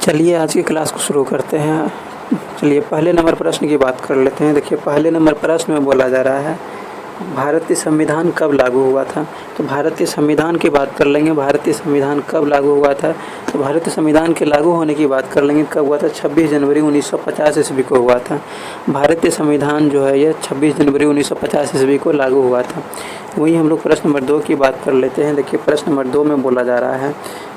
चलिए आज की क्लास को शुरू करते हैं। चलिए पहले नंबर प्रश्न की बात कर लेते हैं। देखिए पहले नंबर प्रश्न में बोला जा रहा है भारतीय संविधान कब लागू हुआ था। तो भारतीय संविधान की बात कर लेंगे। भारतीय संविधान कब लागू हुआ था, तो भारतीय संविधान के लागू होने की बात कर लेंगे। कब हुआ था? 26 जनवरी 1950 ईस्वी को हुआ था। भारतीय संविधान जो है ये 26 जनवरी 1950 ईस्वी को लागू हुआ था। वहीं हम लोग प्रश्न नंबर 2 की बात कर लेते हैं। देखिए प्रश्न नंबर 2 में बोला जा रहा है,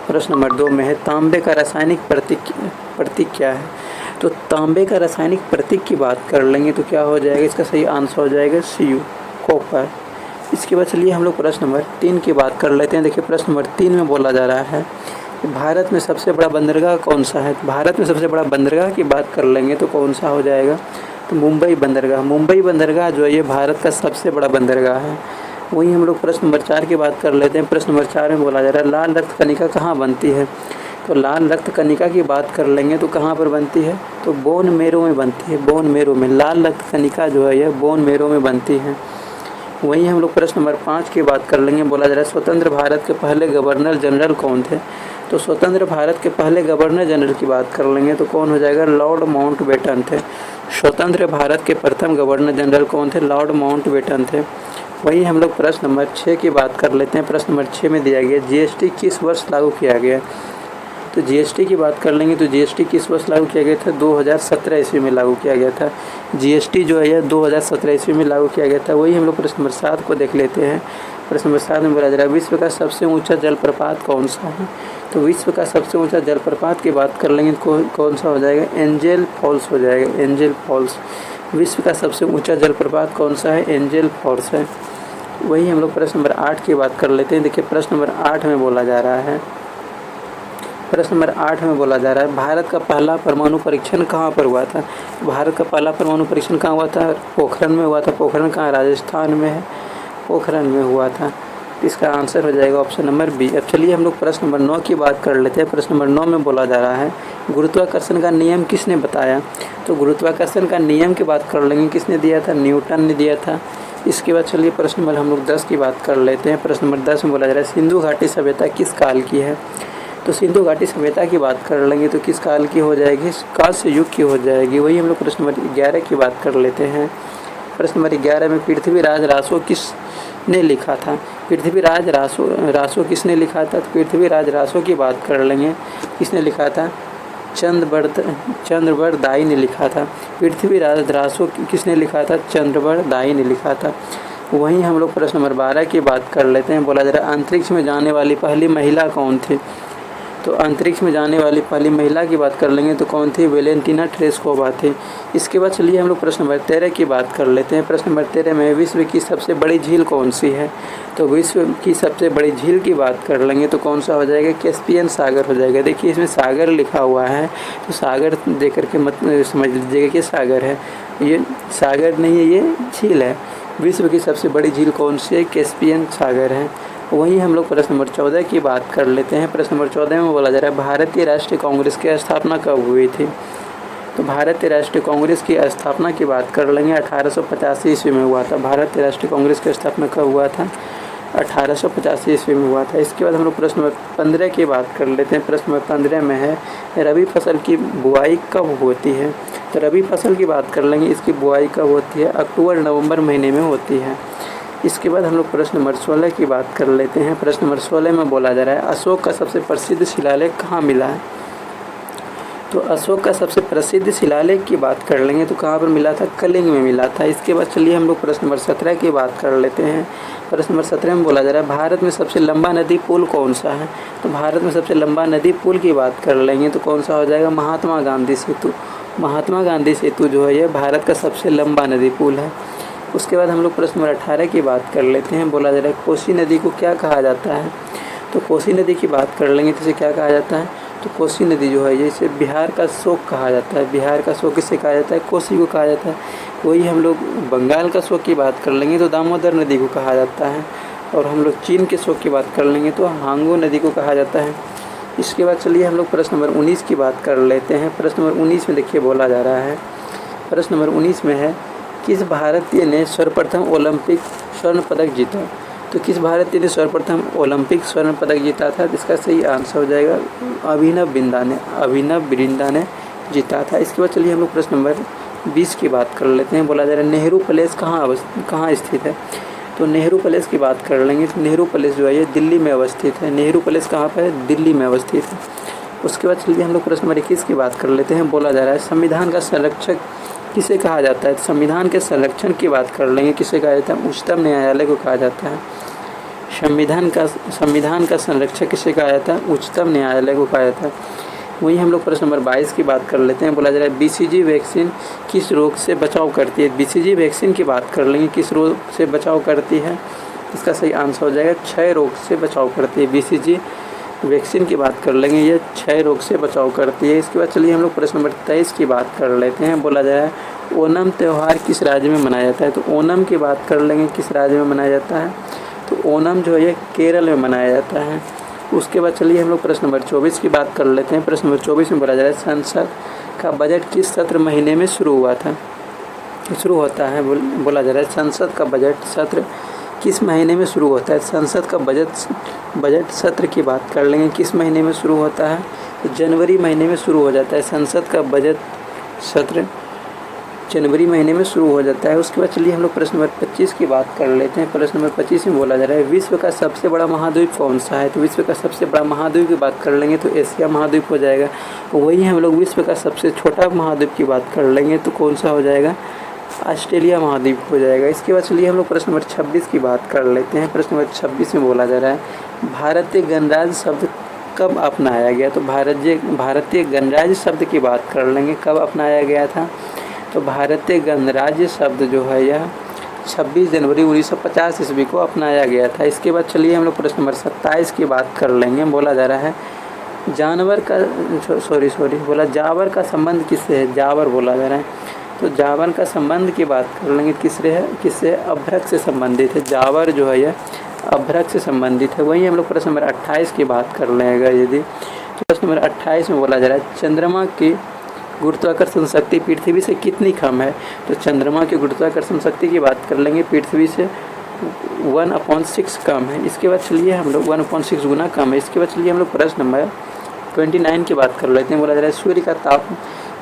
प्रश्न नंबर 2 में है तांबे का रासायनिक प्रतीक क्या है। तो तांबे का रासायनिक प्रतीक की बात कर लेंगे तो क्या हो जाएगा, इसका सही आंसर हो जाएगा Cu, कॉपर। इसके बाद चलिए हम लोग प्रश्न नंबर 3 की बात कर लेते हैं। देखिए प्रश्न नंबर 3 में बोला जा रहा है भारत में सबसे बड़ा बंदरगाह कौन सा है। भारत में सबसे बड़ा बंदरगाह की बात कर लेंगे तो कौन सा हो जाएगा, तो मुंबई बंदरगाह। मुंबई बंदरगाह जो है ये भारत का सबसे बड़ा बंदरगाह है। वहीं हम लोग प्रश्न नंबर 4 की बात कर लेते हैं। प्रश्न नंबर 4 में बोला जा रहा है लाल रक्त कणिका कहाँ बनती है। तो लाल रक्त कणिका की बात कर लेंगे तो कहाँ पर बनती है, तो बोन मेरो में बनती है। बोन मेरो में लाल रक्त कणिका जो है यह बोन मेरो में बनती है। वहीं हम लोग प्रश्न नंबर 5 की बात कर लेंगे। बोला जा रहा है स्वतंत्र भारत के पहले गवर्नर जनरल कौन थे। तो स्वतंत्र भारत के पहले गवर्नर जनरल की बात कर लेंगे तो कौन हो जाएगा, लॉर्ड माउंटबेटन थे। स्वतंत्र भारत के प्रथम गवर्नर जनरल कौन थे, लॉर्ड माउंटबेटन थे। वहीं हम लोग प्रश्न नंबर 6 की बात कर लेते हैं। प्रश्न नंबर 6 में दिया गया जीएसटी किस वर्ष लागू किया गया। तो जीएसटी की बात कर लेंगे तो जीएसटी किस वर्ष लागू किया गया था, 2017 ईस्वी में लागू किया गया था। जीएसटी जो है यह 2017 ईस्वी में लागू किया गया था। वही हम लोग प्रश्न नंबर 7 को देख लेते हैं। प्रश्न नंबर 7 में बोला जा रहा है विश्व का सबसे ऊंचा जलप्रपात कौन सा है। तो विश्व का सबसे ऊंचा जलप्रपात की बात कर लेंगे तो कौन सा हो जाएगा, एंजल फॉल्स हो जाएगा, एंजल फॉल्स। विश्व का सबसे ऊंचा जलप्रपात कौन सा है, एंजल फॉल्स है। वही हम लोग प्रश्न नंबर 8 की बात कर लेते हैं। देखिए प्रश्न नंबर 8 में बोला जा रहा है, प्रश्न नंबर 8 में बोला जा रहा है भारत का पहला परमाणु परीक्षण कहाँ पर हुआ था। भारत का पहला परमाणु परीक्षण कहाँ हुआ था, पोखरण में हुआ था। पोखरण कहाँ, राजस्थान में है, पोखरण में हुआ था। इसका आंसर हो जाएगा ऑप्शन नंबर बी। अब चलिए हम लोग प्रश्न नंबर 9 की बात कर लेते हैं। प्रश्न नंबर 9 में बोला जा रहा है गुरुत्वाकर्षण का नियम किसने बताया। तो गुरुत्वाकर्षण का नियम की बात कर लेंगे, किसने दिया था, न्यूटन ने दिया था। इसके बाद चलिए प्रश्न नंबर हम लोग 10 की बात कर लेते हैं। प्रश्न नंबर 10 में बोला जा रहा है सिंधु घाटी सभ्यता किस काल की है। तो सिंधु घाटी सभ्यता की बात कर लेंगे तो किस काल की हो जाएगी, कांस्य युग की हो जाएगी। वही हम लोग प्रश्न नंबर 11 की बात कर लेते हैं। प्रश्न नंबर 11 में पृथ्वीराज रासो किसने लिखा था। पृथ्वीराज रासो किसने लिखा था। तो पृथ्वीराज रासो की बात कर लेंगे, किसने लिखा था, चंद्रबरदाई ने लिखा था। पृथ्वीराज रासो किसने लिखा था, चंद्रबरदाई ने लिखा था। वहीं हम लोग प्रश्न नंबर 12 की बात कर लेते हैं। बोला जा रहा है अंतरिक्ष में जाने वाली पहली महिला कौन थी। तो अंतरिक्ष में जाने वाली पहली महिला की बात कर लेंगे तो कौन थी, वेलेंटिना टेरेस्कोवा थी। इसके बाद चलिए हम लोग प्रश्न नंबर 13 की बात कर लेते हैं। प्रश्न नंबर 13 में विश्व की सबसे बड़ी झील कौन सी है। तो विश्व की सबसे बड़ी झील की बात कर लेंगे तो कौन सा हो जाएगा, कैस्पियन सागर हो जाएगा। देखिए इसमें सागर लिखा हुआ है तो सागर देख करके मत समझ लीजिएगा कि सागर है, ये सागर नहीं है, ये झील है। विश्व की सबसे बड़ी झील कौन सी है, कैस्पियन सागर है। वहीं हम लोग प्रश्न नंबर 14 की बात कर लेते हैं। प्रश्न नंबर 14 में बोला जा रहा है भारतीय राष्ट्रीय कांग्रेस की स्थापना कब हुई थी। तो भारतीय राष्ट्रीय कांग्रेस की स्थापना की बात कर लेंगे 1885 ईस्वी में हुआ था। भारतीय राष्ट्रीय कांग्रेस की स्थापना कब हुआ था, 1885 ईस्वी में हुआ था। इसके बाद हम लोग प्रश्न नंबर 15 की बात कर लेते हैं। प्रश्न नंबर 15 में है रबी फसल की बुआई कब होती है। तो रबी फसल की बात कर लेंगे, इसकी बुआई कब होती है, अक्टूबर नवंबर महीने में होती है। इसके बाद हम लोग प्रश्न नंबर 16 की बात कर लेते हैं। प्रश्न नंबर 16 में बोला जा रहा है अशोक का सबसे प्रसिद्ध शिलालेख कहाँ मिला है। तो अशोक का सबसे प्रसिद्ध शिलालेख की बात कर लेंगे तो कहाँ पर मिला था, कलिंग में मिला था। इसके बाद चलिए हम लोग प्रश्न नंबर 17 की बात कर लेते हैं। प्रश्न नंबर 17 में बोला जा रहा है भारत में सबसे लंबा नदी पुल कौन सा है। तो भारत में सबसे लंबा नदी पुल की बात कर लेंगे तो कौन सा हो जाएगा, महात्मा गांधी सेतु। महात्मा गांधी सेतु जो है ये भारत का सबसे लंबा नदी पुल है। उसके बाद हम लोग प्रश्न नंबर 18 की बात कर लेते हैं। बोला जा रहा है कोसी नदी को क्या कहा जाता है। तो कोसी नदी की बात कर लेंगे तो इसे क्या कहा जाता है, तो कोसी नदी जो है ये इसे बिहार का शोक कहा जाता है। बिहार का शोक किसे कहा जाता है, कोसी को कहा जाता है। वही हम लोग बंगाल का शोक की बात कर लेंगे तो दामोदर नदी को कहा जाता है। और हम लोग चीन के शोक की बात कर लेंगे तो हांगो नदी को कहा जाता है। इसके बाद चलिए हम लोग प्रश्न नंबर 19 की बात कर लेते हैं। प्रश्न नंबर 19 में देखिए बोला जा रहा है, प्रश्न नंबर 19 में है किस भारतीय ने सर्वप्रथम ओलंपिक स्वर्ण पदक जीता। तो किस भारतीय ने सर्वप्रथम ओलंपिक स्वर्ण पदक जीता था? इसका सही आंसर हो जाएगा अभिनव बिंद्रा ने जीता था। इसके बाद चलिए हम लोग प्रश्न नंबर 20 की बात कर लेते हैं। बोला जा रहा है नेहरू पैलेस कहाँ स्थित है? तो नेहरू पैलेस की बात कर लेंगे तो नेहरू पैलेस जो है ये दिल्ली में अवस्थित है। नेहरू पैलेस कहाँ पर है? दिल्ली में अवस्थित है। उसके बाद चलिए हम लोग प्रश्न नंबर 21 की बात कर लेते हैं। बोला जा रहा है संविधान का संरक्षक किसे कहा जाता है? संविधान के संरक्षण की बात कर लेंगे, किसे कहा जाता है? उच्चतम न्यायालय को कहा जाता है। संविधान का संरक्षक किसे कहा जाता है? उच्चतम न्यायालय को कहा जाता है। वहीं हम लोग प्रश्न नंबर 22 की बात कर लेते हैं। बोला जा रहा है बीसीजी वैक्सीन किस रोग से बचाव करती है? बीसीजी वैक्सीन की बात कर लेंगे, किस रोग से बचाव करती है? इसका सही आंसर हो जाएगा क्षय रोग से बचाव करती है। बीसीजी वैक्सीन की बात कर लेंगे, ये क्षय रोग से बचाव करती है। इसके बाद चलिए हम लोग प्रश्न नंबर 23 की बात कर लेते हैं। बोला जा रहा है ओणम त्यौहार किस राज्य में मनाया जाता है? तो ओणम की बात कर लेंगे, किस राज्य में मनाया जाता है? तो ओणम जो है ये केरल में मनाया जाता है। उसके बाद चलिए हम लोग प्रश्न नंबर 24 की बात कर लेते हैं। प्रश्न नंबर 24 में बोला जा रहा है संसद का बजट किस सत्र महीने में शुरू होता है? बोला जा रहा है संसद का बजट सत्र किस महीने में शुरू होता है? संसद का बजट सत्र की बात कर लेंगे, किस महीने में शुरू होता है? तो जनवरी महीने में शुरू हो जाता है। संसद का बजट सत्र जनवरी महीने में शुरू हो जाता है। उसके बाद चलिए हम लोग प्रश्न नंबर 25 की बात कर लेते हैं। प्रश्न नंबर 25 में बोला जा रहा है विश्व का सबसे बड़ा महाद्वीप कौन सा है? तो विश्व का सबसे बड़ा महाद्वीप की बात कर लेंगे तो एशिया महाद्वीप हो जाएगा। वही हम लोग विश्व का सबसे छोटा महाद्वीप की बात कर लेंगे तो कौन सा हो जाएगा? ऑस्ट्रेलिया महाद्वीप हो जाएगा। इसके बाद चलिए हम लोग प्रश्न नंबर 26 की बात कर लेते हैं। प्रश्न नंबर 26 में बोला जा रहा है भारतीय गणराज्य शब्द कब अपनाया गया? तो भारतीय गणराज्य शब्द की बात कर लेंगे, कब अपनाया गया था? तो भारतीय गणराज्य शब्द जो है यह 26 जनवरी 1950 ईस्वी को अपनाया गया था। इसके बाद चलिए हम लोग प्रश्न नंबर 27 की बात कर लेंगे। बोला जा रहा है जावर का संबंध किससे है? जावर बोला जा रहा है, तो जावर का संबंध की बात कर लेंगे, किससे? अभ्रक से संबंधित है। जावर जो है यह अभ्रक से संबंधित है। वहीं हम लोग प्रश्न नंबर 28 की बात कर लेंगे। यदि तो प्रश्न नंबर 28 में बोला जा रहा है चंद्रमा की गुरुत्वाकर्षण शक्ति पृथ्वी से कितनी कम है? तो चंद्रमा की गुरुत्वाकर्षण शक्ति की बात कर लेंगे, पृथ्वी से 1/6 कम है। इसके बाद चलिए हम लोग 1/6 गुना कम है। इसके बाद चलिए हम लोग प्रश्न नंबर 29 की बात कर लेते हैं। बोला जा रहा है सूर्य का ताप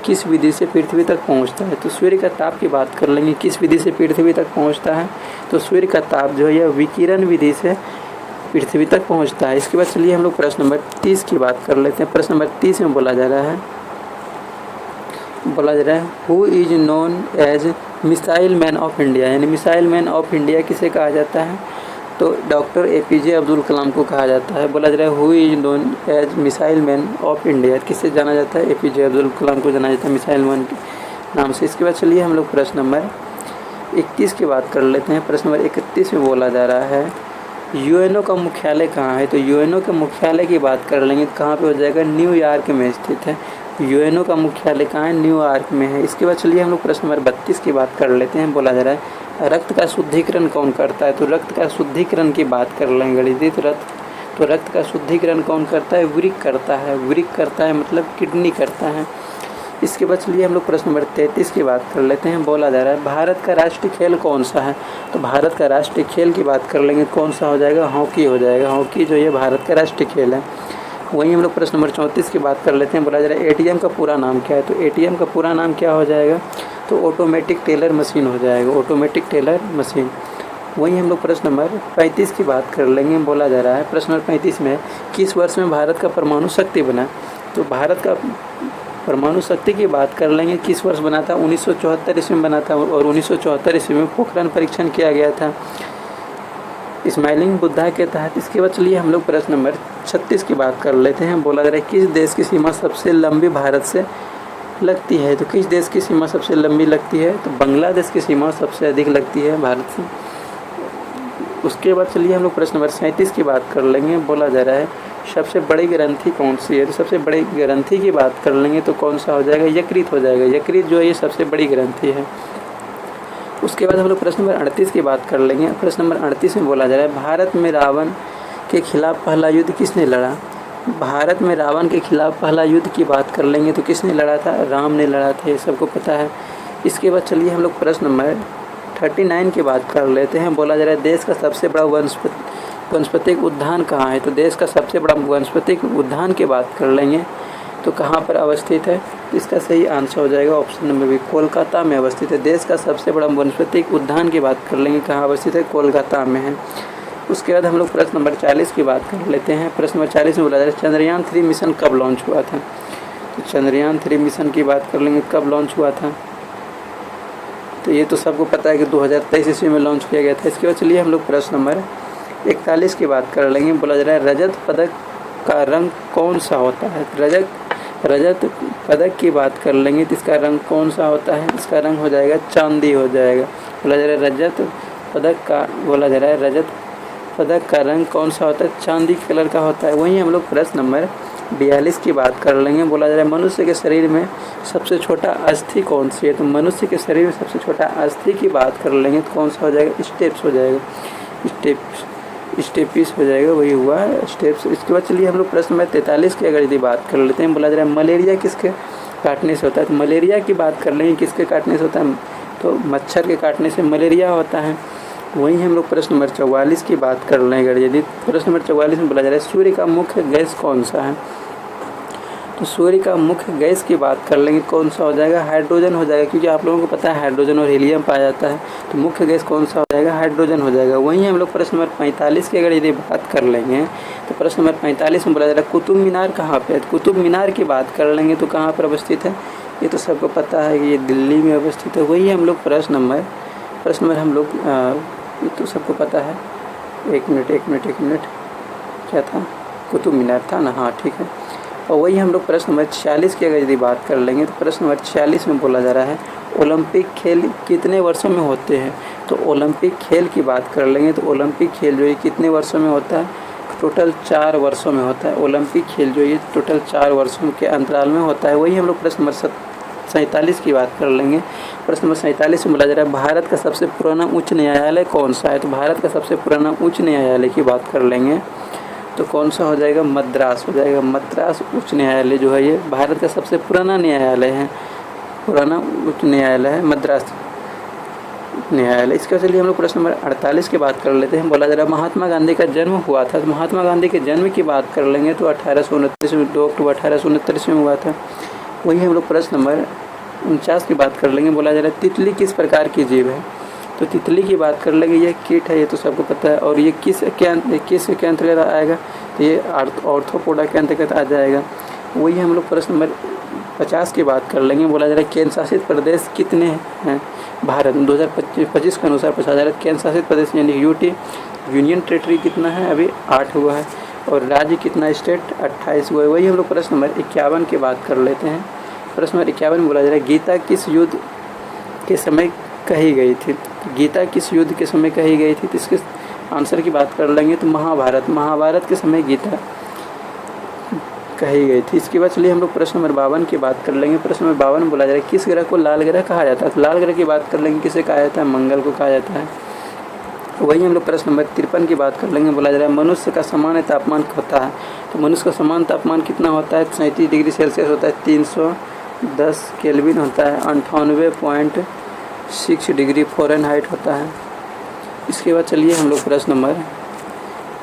किस विधि से पृथ्वी तक पहुंचता है? तो सूर्य का ताप की बात कर लेंगे, किस विधि से पृथ्वी तक पहुंचता है? तो सूर्य का ताप जो है यह विकिरण विधि से पृथ्वी तक पहुंचता है। इसके बाद चलिए हम लोग प्रश्न नंबर 30 की बात कर लेते हैं। प्रश्न नंबर 30 में बोला जा रहा है who is known as missile man of India? यानी मिसाइल मैन ऑफ इंडिया किसे कहा जाता है? तो डॉक्टर APJ अब्दुल कलाम को कहा जाता है। बोला जा रहा है who is known as missile man of India, किससे जाना जाता है? APJ अब्दुल कलाम को जाना जाता है मिसाइल मैन के नाम से। इसके बाद चलिए हम लोग प्रश्न नंबर 31 की बात कर लेते हैं। प्रश्न नंबर 31 में बोला जा रहा है UNO का मुख्यालय कहाँ है? तो UNO के मुख्यालय की बात कर लेंगे, कहाँ पे हो जाएगा? न्यूयॉर्क में स्थित है। UNO का मुख्यालय कहाँ है? न्यूयॉर्क में है। इसके बाद चलिए हम लोग प्रश्न नंबर 32 की बात कर लेते हैं। बोला जा रहा है रक्त का शुद्धिकरण कौन करता है? तो रक्त का शुद्धिकरण की बात कर लेंगे। तो रक्त का शुद्धिकरण कौन करता है? वृक्क करता है। वृक्क करता है मतलब किडनी करता है। इसके बाद चलिए हम लोग प्रश्न नंबर 33 की बात कर लेते हैं। बोला जा रहा है भारत का राष्ट्रीय खेल कौन सा है? तो भारत का राष्ट्रीय खेल की बात कर लेंगे, कौन सा हो जाएगा? हॉकी हो जाएगा। हॉकी जो ये भारत का राष्ट्रीय खेल है। वहीं हम लोग प्रश्न नंबर 34 की बात कर लेते हैं। बोला जा रहा है ATM का पूरा नाम क्या है? तो ATM का पूरा नाम क्या हो जाएगा? तो ऑटोमेटिक टेलर मशीन हो जाएगा। Automatic teller machine. वहीं हम लोग प्रश्न नंबर 35 की बात कर लेंगे। बोला जा रहा है प्रश्न नंबर 35 में किस वर्ष में भारत का परमाणु शक्ति बना? तो भारत का परमाणु शक्ति की बात कर लेंगे, किस वर्ष बना था? 1974 ईस्वी में बना था। और 1974 ईस्वी में पोखरण परीक्षण किया गया था स्माइलिंग बुद्धा के तहत। इसके बाद चलिए हम लोग प्रश्न नंबर 36 की बात कर लेते हैं। बोला जा रहा है किस देश की सीमा सबसे लंबी भारत से लगती है? तो किस देश की सीमा सबसे लंबी लगती है? तो बांग्लादेश की सीमा सबसे अधिक लगती है भारत से। उसके बाद चलिए हम लोग प्रश्न नंबर 37 की बात कर लेंगे। बोला जा रहा है सबसे बड़ी ग्रंथि कौन सी है? तो सबसे बड़ी ग्रंथि की बात कर लेंगे तो कौन सा हो जाएगा? यकृत हो जाएगा। यकृत जो है ये सबसे बड़ी ग्रंथि है। उसके बाद हम लोग प्रश्न नंबर 38 की बात कर लेंगे। प्रश्न नंबर 38 में बोला जा रहा है भारत में रावण के खिलाफ पहला युद्ध किसने लड़ा? भारत में रावण के खिलाफ पहला युद्ध की बात कर लेंगे तो किसने लड़ा था? राम ने लड़ा था, ये सबको पता है। इसके बाद चलिए हम लोग प्रश्न नंबर 39 की बात कर लेते हैं। बोला जा रहा है देश का सबसे बड़ा वानस्पतिक उद्यान कहाँ है? तो देश का सबसे बड़ा वानस्पतिक उद्यान की बात कर लेंगे तो कहाँ पर अवस्थित है? इसका सही आंसर हो जाएगा ऑप्शन नंबर बी, कोलकाता में अवस्थित है। देश का सबसे बड़ा वानस्पतिक उद्यान की बात कर लेंगे, कहाँ अवस्थित है? कोलकाता में है। उसके बाद हम लोग प्रश्न नंबर 40 की बात कर लेते हैं। प्रश्न नंबर 40 में बोला जा रहा है चंद्रयान 3 मिशन कब लॉन्च हुआ था? तो चंद्रयान 3 मिशन की बात कर लेंगे, कब लॉन्च हुआ था? तो ये तो सबको पता है कि 2023 ईस्वी में लॉन्च किया गया था। इसके बाद चलिए हम लोग प्रश्न नंबर 41 की बात कर लेंगे। बोला जा रहा है रजत पदक का रंग कौन सा होता है? रजत पदक की बात कर लेंगे तो इसका रंग कौन सा होता है? इसका रंग हो जाएगा चांदी हो जाएगा। बोला जा रहा है रजत पदक का रंग कौन सा होता है? चांदी कलर का होता है। वहीं हम लोग प्रश्न नंबर 42 की बात कर लेंगे। बोला जा रहा है मनुष्य के शरीर में सबसे छोटा अस्थि कौन सी है? तो मनुष्य के शरीर में सबसे छोटा अस्थि की बात कर लेंगे तो कौन सा हो जाएगा? स्टेप्स हो जाएगा, स्टेपिस हो जाएगा, वही हुआ स्टेप्स। इसके बाद चलिए हम लोग प्रश्न नंबर 43 की अगर यदि बात कर लेते हैं। बोला जा रहा है मलेरिया किसके काटने से होता है? तो मलेरिया की बात कर लेंगे, किसके काटने से होता है? तो मच्छर के काटने से मलेरिया होता है। वहीं हम लोग प्रश्न नंबर 44 की बात कर लें अगर यदि, प्रश्न नंबर 44 में बोला जा रहा है सूर्य का मुख्य गैस कौन सा है? तो सूर्य का मुख्य गैस की बात कर लेंगे, कौन सा हो जाएगा? हाइड्रोजन हो जाएगा, क्योंकि आप लोगों को पता है हाइड्रोजन और हीलियम पाया जाता है। तो मुख्य गैस कौन सा हो जाएगा? हाइड्रोजन हो जाएगा। वहीं हम लोग प्रश्न नंबर 45 की अगर यदि बात कर लेंगे तो प्रश्न नंबर 45 में बोला जा रहा है कुतुब मीनार कहाँ पे है? तो कुतुब मीनार की बात कर लेंगे तो कहाँ पर अवस्थित है? ये तो सबको पता है कि ये दिल्ली में अवस्थित है। वही हम लोग प्रश्न नंबर हम लोग ये तो सबको पता है। एक मिनट क्या था? कुतुब मीनार था ना? हाँ ठीक है। और वही हम लोग प्रश्न नंबर 46 की अगर यदि बात कर लेंगे तो प्रश्न नंबर 46 में बोला जा रहा है ओलंपिक खेल कितने वर्षों में होते हैं? तो ओलंपिक खेल की बात कर लेंगे तो ओलंपिक खेल जो है कितने वर्षों में होता है? टोटल 4 वर्षों में होता है। ओलंपिक खेल जो है टोटल 4 वर्षों के अंतराल में होता है। वही हम लोग प्रश्न नंबर 47 की बात कर लेंगे। प्रश्न नंबर 47 में बोला जा रहा है भारत का सबसे पुराना उच्च न्यायालय कौन सा है? तो भारत का सबसे पुराना उच्च न्यायालय की बात कर लेंगे तो कौन सा हो जाएगा? मद्रास हो जाएगा। मद्रास उच्च न्यायालय जो है ये भारत का सबसे पुराना न्यायालय है, पुराना उच्च न्यायालय है मद्रास न्यायालय। इसके चलिए हम लोग प्रश्न नंबर 48 की बात कर लेते हैं। बोला जा रहा है महात्मा गांधी का जन्म हुआ था। तो महात्मा गांधी के जन्म की बात कर लेंगे तो 1829 में 2 अक्टूबर 1829 में हुआ था। वही हम लोग प्रश्न नंबर 49 की बात कर लेंगे। बोला जा रहा है तितली किस प्रकार की जीव है? तो तितली की बात कर लेंगे, ये कीट है, ये तो सबको पता है। और ये किस के अंतर्गत आएगा? तो ये ऑर्थोपोडा के अंतर्गत आ जाएगा। वही हम लोग प्रश्न नंबर 50 की बात कर लेंगे। बोला जा रहा है केंद्र शासित प्रदेश कितने हैं भारत में? 2025 के अनुसार पूछा जा रहा है केंद्र शासित प्रदेश यानी यूटी यूनियन टेरिटरी कितना है? अभी 8 हुआ है। और राज्य कितना? स्टेट 28 हुआ है। वही हम लोग प्रश्न नंबर 51 की बात कर लेते हैं। प्रश्न नंबर 51 में बोला जा रहा है गीता किस युद्ध के समय कही गई थी? गीता किस युद्ध के समय कही गई थी? तो इसके आंसर की बात कर लेंगे तो महाभारत के समय गीता कही गई थी। इसके बाद चलिए हम लोग प्रश्न नंबर 52 की बात कर लेंगे। प्रश्न नंबर 52 में बोला जा रहा है किस ग्रह को लाल ग्रह कहा जाता है? तो लाल ग्रह की बात कर लेंगे, किसे कहा जाता है? मंगल को कहा जाता है। वही हम लोग प्रश्न नंबर 53 की बात कर लेंगे। बोला जा रहा है मनुष्य का सामान्य तापमान होता है। तो मनुष्य का सामान्य तापमान कितना होता है? 37 डिग्री सेल्सियस होता है, 310 केल्विन होता है, 98.6 डिग्री फ़ारेनहाइट होता है। इसके बाद चलिए हम लोग प्रश्न नंबर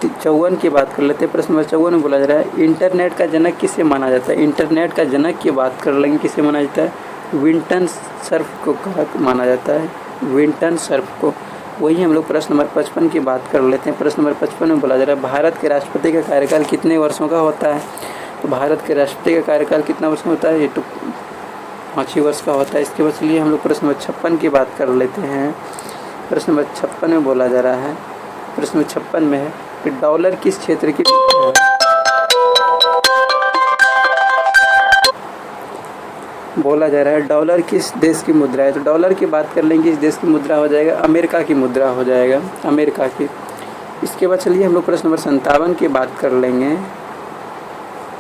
54 की बात कर लेते हैं। प्रश्न नंबर 54 में बोला जा रहा है इंटरनेट का जनक किसे माना जाता है? इंटरनेट का जनक की बात कर लेंगे, किसे माना जाता है? विंटन सर्फ को माना जाता है, विंटन सर्फ को। वही हम लोग प्रश्न नंबर 55 की बात कर लेते हैं। प्रश्न नंबर 55 में बोला जा रहा है भारत के राष्ट्रपति का कार्यकाल कितने वर्षों का होता है? तो भारत के राष्ट्रपति का कार्यकाल कितना वर्ष में होता है? ये तो 5 ही वर्ष का होता है। इसके बाद चलिए हम लोग प्रश्न नंबर 56 की बात कर लेते हैं। प्रश्न नंबर 56 में बोला जा रहा है, प्रश्न नंबर 56 में है कि डॉलर किस क्षेत्र की बोला जा रहा है डॉलर किस देश की मुद्रा है? तो डॉलर की बात कर लेंगे, इस देश की मुद्रा हो जाएगा अमेरिका की मुद्रा हो जाएगा, अमेरिका की। इसके बाद चलिए हम लोग प्रश्न नंबर 57 की बात कर लेंगे।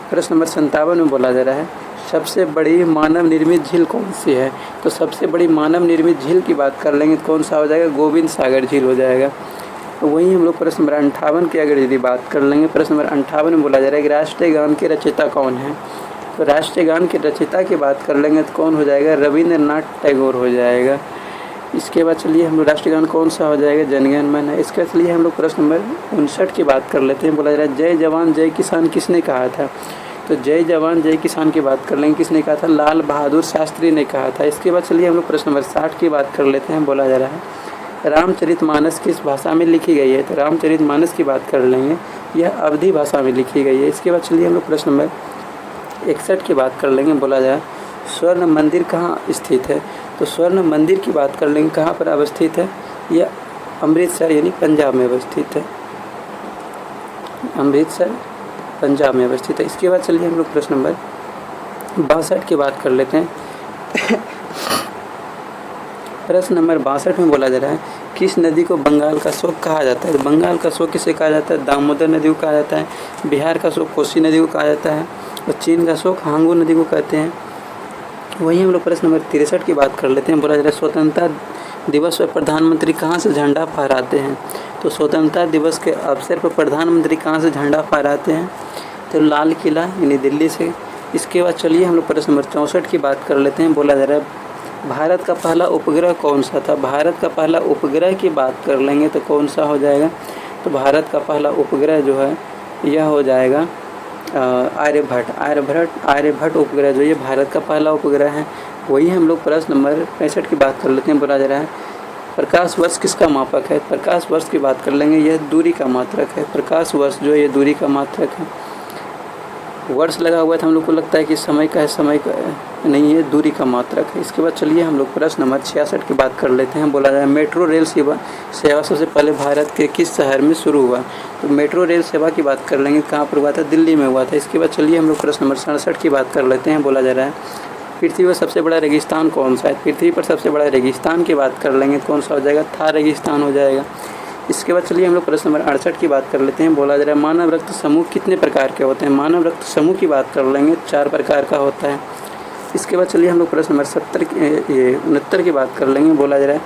प्रश्न नंबर 57 में बोला जा रहा है सबसे बड़ी मानव निर्मित झील कौन सी है? तो सबसे बड़ी मानव निर्मित झील की बात कर लेंगे तो कौन सा हो जाएगा? गोविंद सागर झील हो जाएगा। तो वहीं हम लोग प्रश्न नंबर 58 की अगर यदि बात कर लेंगे, प्रश्न नंबर 58 में बोला जा रहा है कि राष्ट्रीय गान के रचयिता कौन है? तो राष्ट्रीय गान के रचयिता की बात कर लेंगे तो कौन हो जाएगा? रविंद्रनाथ टैगोर हो जाएगा। इसके बाद चलिए हम लोग राष्ट्रीय गान कौन सा हो जाएगा, जनगण मन है। इसके चलिए हम लोग प्रश्न नंबर 59 की बात कर लेते हैं। बोला जा रहा है जय जवान जय किसान किसने कहा था, तो जय जवान जय किसान की बात कर लेंगे, किसने कहा था, लाल बहादुर शास्त्री ने कहा था। इसके बाद चलिए हम लोग प्रश्न नंबर 60 की बात कर लेते हैं। बोला जा रहा है रामचरितमानस किस भाषा में लिखी गई है, तो रामचरितमानस की बात कर लेंगे, यह अवधी भाषा में लिखी गई है। इसके बाद चलिए हम लोग प्रश्न नंबर 61 की बात कर लेंगे। बोला जाए स्वर्ण मंदिर कहाँ स्थित है, तो स्वर्ण मंदिर की बात कर लेंगे, कहाँ पर अवस्थित है, यह अमृतसर यानी पंजाब में अवस्थित है, अमृतसर पंजाब में अवस्थित है। इसके बाद चलिए हम लोग प्रश्न नंबर 62 की बात कर लेते हैं। प्रश्न नंबर 62 में बोला जा रहा है किस नदी को बंगाल का शोक कहा जाता है, तो बंगाल का शोक किसे कहा जाता है, दामोदर नदी को कहा जाता है, बिहार का शोक कोसी नदी को कहा जाता है, और चीन का शोक हांगू नदी को कहते हैं। वहीं हम लोग प्रश्न नंबर 63 की बात कर लेते हैं। बोला जा रहा है स्वतंत्रता दिवस पर प्रधानमंत्री कहाँ से झंडा फहराते हैं, तो स्वतंत्रता दिवस के अवसर पर प्रधानमंत्री कहाँ से झंडा फहराते हैं, तो लाल किला यानी दिल्ली से। इसके बाद चलिए हम लोग प्रश्न नंबर 64 की बात कर लेते हैं। बोला जा रहा है भारत का पहला उपग्रह कौन सा था, भारत का पहला उपग्रह की बात कर लेंगे तो कौन सा हो जाएगा, तो भारत का पहला उपग्रह जो है यह हो जाएगा आर्यभट्ट उपग्रह जो ये भारत का पहला उपग्रह है। वही हम लोग प्रश्न नंबर 65 की बात कर लेते हैं। बोला जा रहा है प्रकाश वर्ष किसका मापक है, प्रकाश वर्ष की बात कर लेंगे, यह दूरी का मात्रक है। प्रकाश वर्ष जो ये दूरी का मात्रक है, वर्ष लगा हुआ था हम लोग को लगता है कि समय का है, समय का नहीं है, दूरी का मात्रक है। इसके बाद चलिए हम लोग प्रश्न नंबर 66 की बात कर लेते हैं। बोला जाए मेट्रो रेल सेवा सबसे पहले भारत के किस शहर में शुरू हुआ, तो मेट्रो रेल सेवा की बात कर लेंगे, कहाँ पर हुआ था, दिल्ली में हुआ था। इसके बाद चलिए हम लोग प्रश्न नंबर 67 की बात कर लेते हैं। बोला जा रहा है पृथ्वी पर सबसे बड़ा रेगिस्तान कौन सा है, पृथ्वी पर सबसे बड़ा रेगिस्तान की बात कर लेंगे, कौन सा हो जाएगा, थार रेगिस्तान हो जाएगा। इसके बाद चलिए हम लोग प्रश्न नंबर 68 की बात कर लेते हैं। बोला जा रहा है मानव रक्त समूह कितने प्रकार के होते हैं, मानव रक्त समूह की बात कर लेंगे, 4 प्रकार का होता है। इसके बाद चलिए हम लोग प्रश्न नंबर 69 की बात कर लेंगे। बोला जा रहा है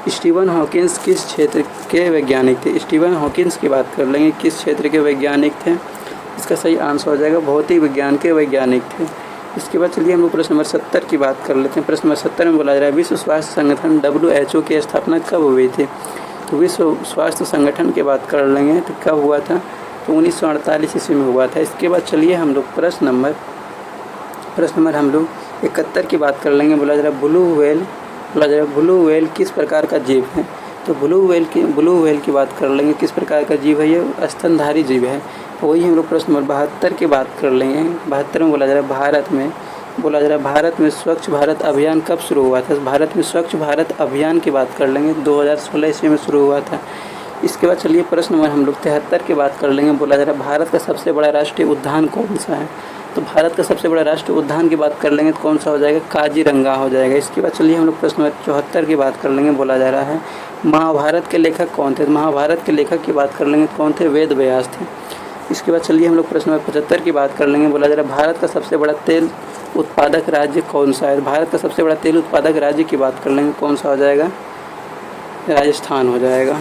स्टीवन हॉकिंस किस क्षेत्र के वैज्ञानिक थे, स्टीवन हॉकिंस की बात कर लेंगे, किस क्षेत्र के वैज्ञानिक थे। इसका सही आंसर हो जाएगा भौतिक विज्ञान के वैज्ञानिक थे। इसके बाद चलिए हम लोग प्रश्न नंबर 70 की बात कर लेते हैं। प्रश्न नंबर 70 में बोला जा रहा है विश्व स्वास्थ्य संगठन WHO की स्थापना कब हुई थी, तो विश्व स्वास्थ्य संगठन की बात कर लेंगे तो कब हुआ था, तो 1948 ईस्वी में हुआ था। इसके बाद चलिए हम लोग प्रश्न नंबर हम लोग 71 की बात कर लेंगे। बोला जा रहा है ब्लू व्हेल किस प्रकार का जीव है, तो ब्लू व्हेल की बात कर लेंगे, किस प्रकार का जीव है, ये स्तनधारी जीव है। वही हम लोग प्रश्न नंबर 72 की बात कर लेंगे। 72 में बोला जा रहा है भारत में स्वच्छ भारत अभियान कब शुरू हुआ था, भारत में स्वच्छ भारत अभियान की बात कर लेंगे, 2016 ईस्वी में शुरू हुआ था। इसके बाद चलिए प्रश्न नंबर हम लोग 73 की बात कर लेंगे। बोला जा रहा है भारत का सबसे बड़ा राष्ट्रीय उद्यान कौन सा है, तो भारत का सबसे बड़ा राष्ट्रीय उद्यान की बात कर लेंगे तो कौन सा हो जाएगा, काजीरंगा हो जाएगा। इसके बाद चलिए हम लोग प्रश्न नंबर 74 की बात कर लेंगे। बोला जा रहा है महाभारत के लेखक कौन थे, महाभारत के लेखक की बात कर लेंगे तो कौन थे, वेद व्यास थे। इसके बाद चलिए हम लोग प्रश्न नंबर 75 की बात कर लेंगे। बोला जा रहा है भारत का सबसे बड़ा तेल उत्पादक राज्य कौन सा है, भारत का सबसे बड़ा तेल उत्पादक राज्य की बात कर लेंगे, कौन सा हो जाएगा, राजस्थान हो जाएगा।